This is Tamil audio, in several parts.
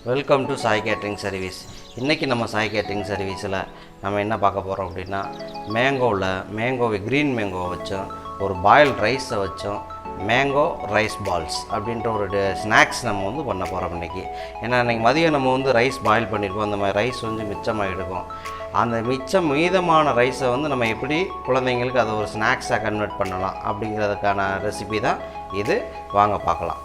Welcome to Sai catering service. இன்றைக்கி நம்ம சாய் கேட்ரிங் சர்வீஸில் நம்ம என்ன பார்க்க போகிறோம் அப்படின்னா, மேங்கோவை க்ரீன் மேங்கோவை வச்சோம், ஒரு பாயில்ட் ரைஸை வச்சோம், மேங்கோ ரைஸ் பால்ஸ் அப்படின்ற ஒரு ஸ்நாக்ஸ் நம்ம வந்து பண்ண போகிறோம் இன்றைக்கி. ஏன்னா இன்றைக்கி மதியம் நம்ம வந்து ரைஸ் பாயில் பண்ணியிருக்கோம், அந்த மாதிரி ரைஸ் வந்து மிச்சமாகிடுக்கும். அந்த மீதமான ரைஸை வந்து நம்ம எப்படி குழந்தைங்களுக்கு அதை ஒரு ஸ்நாக்ஸாக கன்வெர்ட் பண்ணலாம் அப்படிங்கிறதுக்கான ரெசிபி தான் இது. வாங்க பார்க்கலாம்.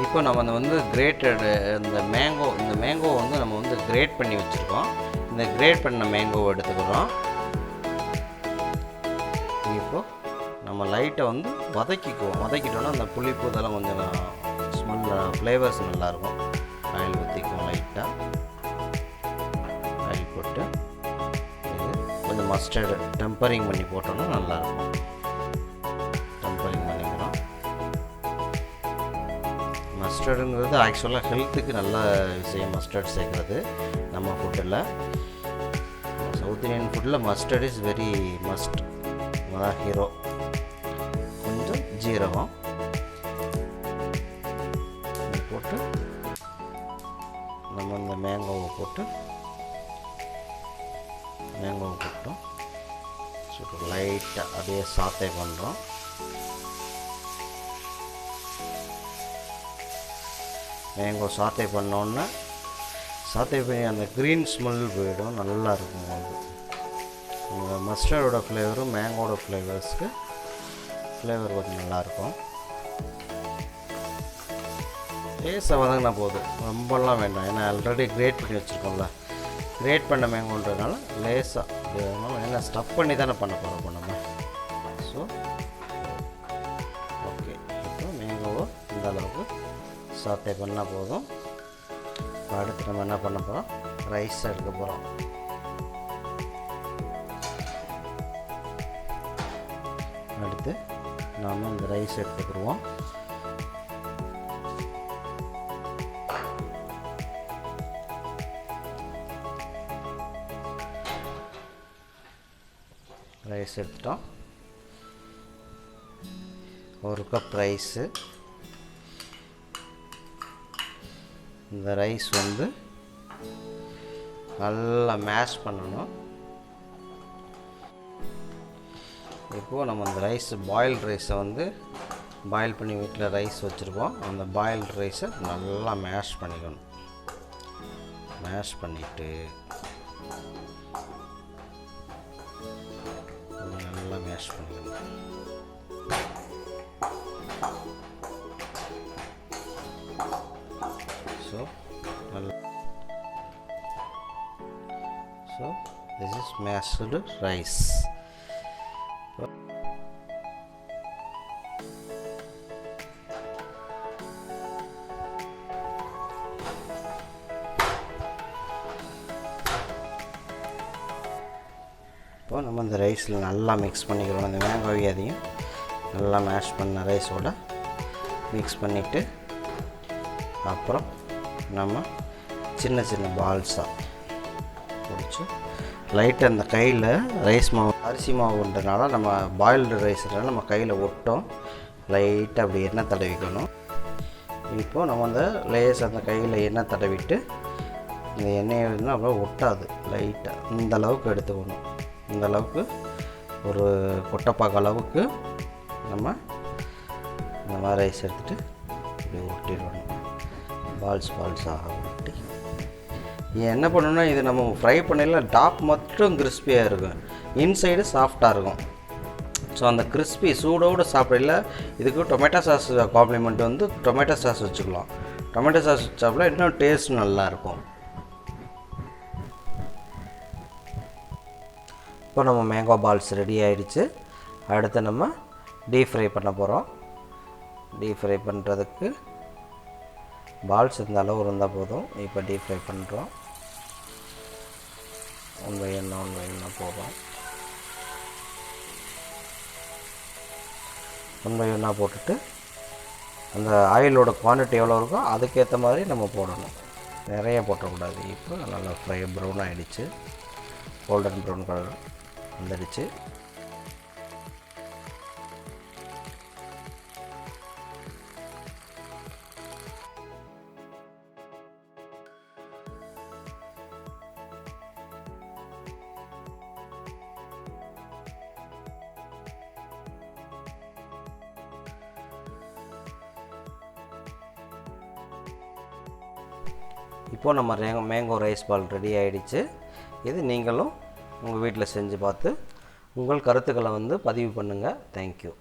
இப்போ நம்ம வந்து கிரேட்டடு இந்த மேங்கோ வந்து நம்ம வந்து கிரேட் பண்ணி வச்சுருக்கோம். இந்த கிரேட் பண்ண மேங்கோவை எடுத்துக்கிறோம். இப்போது நம்ம லைட்டை வந்து வதக்கிட்டோன்னா அந்த புளிப்பு இதெல்லாம் கொஞ்சம் ஃப்ளேவர்ஸ் நல்லாயிருக்கும். ஆயில் ஊற்றிக்குவோம், லைட்டாக ஆயில் போட்டு கொஞ்சம் மஸ்டர்டு டெம்பரிங் பண்ணி போட்டோன்னா நல்லாயிருக்கும். டெம்பரிங் பண்ணிக்கிறோம். மஸ்டர்டுங்கிறது ஆக்சுவலாக ஹெல்த்துக்கு நல்ல விஷயம். மஸ்டர்ட் சேர்க்குறது நம்ம ஃபுட்டில், சவுத் இந்தியன் ஃபுட்டில் மஸ்டர்ட் இஸ் வெரி மஸ்ட், அதான் ஹீரோ. கொஞ்சம் ஜீரகம் போட்டு நம்ம இந்த மேங்கோவை போட்டோம். லைட்டாக அப்படியே சாத்தே பண்ணுறோம். மேங்கோ சாத்தே பண்ணோன்னா பண்ணி அந்த க்ரீன் ஸ்மெல் போயிடும், நல்லாயிருக்கும். அது உங்கள் மஸ்டர்டோட ஃப்ளேவரும் மேங்கோட ஃப்ளேவர்ஸ்க்கு ஃப்ளேவர் கொஞ்சம் நல்லாயிருக்கும். லேசாக வதங்கினா போதும், ரொம்பலாம் வேண்டாம். ஏன்னா ஆல்ரெடி கிரேட் பண்ணி வச்சுருக்கோம்ல, கிரேட் பண்ண மேங்கோன்றதுனால லேசாக ஏன்னா ஸ்டஃப் பண்ணி தானே பண்ண போகிறோம் நம்ம. ஸோ ஓகே, இப்போ மேங்கோவை இந்த அளவுக்கு சாத்தே பண்ணால் போதும். அடுத்து நம்ம என்ன பண்ண போகிறோம், ரைஸ் எடுக்க போகிறோம். அடுத்து நாம் இந்த ரைஸ் எடுத்துக்கிடுவோம். ரைஸ் எடுத்துட்டோம். ஒரு கப் ரைஸு. இந்த ரைஸ் வந்து நல்லா மேஷ் பண்ணணும். இப்போது நம்ம இந்த பாயில்டு ரைஸை வந்து பாயில் பண்ணி வீட்டில் ரைஸ் வச்சுருக்கோம். அந்த பாயில்டு ரைஸை நல்லா மேஷ் பண்ணிக்கணும். மேஷ் பண்ணிவிட்டு நல்லா மேஷ் பண்ணிக்கணும். So this is mashed rice. இப்போ நம்ம இந்த ரைஸில் நல்லா மிக்ஸ் பண்ணிக்கிறோம். அந்த மேங்கோவை அதையும் நல்லா மேஷ் பண்ண ரைஸோடு மிக்ஸ் பண்ணிவிட்டு அப்புறம் நம்ம சின்ன சின்ன பால்ஸாக பிடிச்சி லைட்டாக அந்த கையில் ரைஸ் மாவு அரிசி மாவுன்றதுனால நம்ம பாயில்டு ரைஸ்னால நம்ம கையில் ஒட்டும். லைட்டாக அப்படி எண்ணெய் தடவிக்கணும். இப்போது நம்ம அந்த லேஸ் அந்த கையில் எண்ணெய் தடவிட்டு இந்த எண்ணெயை இருந்தால் அவ்வளோ ஒட்டாது. லைட்டாக இந்த அளவுக்கு எடுத்துக்கணும். இந்த அளவுக்கு ஒரு கொட்டைப்பாக்கு அளவுக்கு நம்ம இந்த மாதிரி ரைஸ் எடுத்துகிட்டு இப்படி ஒட்டிடணும். பால்ஸாக ஒட்டி என்ன பண்ணணும்னா இது நம்ம ஃப்ரை பண்ணல டாப் மட்டும் கிறிஸ்பியாக இருக்கும், இன்சைடு சாஃப்டாக இருக்கும். ஸோ அந்த கிறிஸ்பி சூடோடு சாப்பிடல. இதுக்கு டொமேட்டோ சாஸ் காம்ப்ளிமெண்ட் வந்து டொமேட்டோ சாஸ் வச்சுக்கலாம். டொமேட்டோ சாஸ் சாப்பிட இன்னும் டேஸ்ட் நல்லாயிருக்கும். இப்போ நம்ம மேங்கோ பால்ஸ் ரெடி ஆகிடுச்சு. அடுத்து நம்ம டீப் ஃப்ரை பண்ண போகிறோம். டீப் ஃப்ரை பண்ணுறதுக்கு பால்ஸ் இந்த அளவு இருந்தால் போதும். இப்போ டீப் ஃப்ரை பண்ணுறோம். 1 by 1 போடுறோம். 1 by 1 போட்டுட்டு அந்த ஆயிலோட குவான்டிட்டி எவ்வளோ இருக்கோ அதுக்கேற்ற மாதிரி நம்ம போடணும். நிறைய போட்டக்கூடாது. இப்போ நல்லா ஃப்ரை ப்ரௌன் ஆகிடுச்சு. கோல்டன் ப்ரௌன் கலர் வந்துடுச்சு. இப்போது நம்ம மேங்கோ ரைஸ் பால் ரெடி ஆகிடுச்சு. இது நீங்களும் உங்கள் வீட்டில் செஞ்சு பார்த்து உங்கள் கருத்துக்களை வந்து பதிவு பண்ணுங்கள். தேங்க்யூ.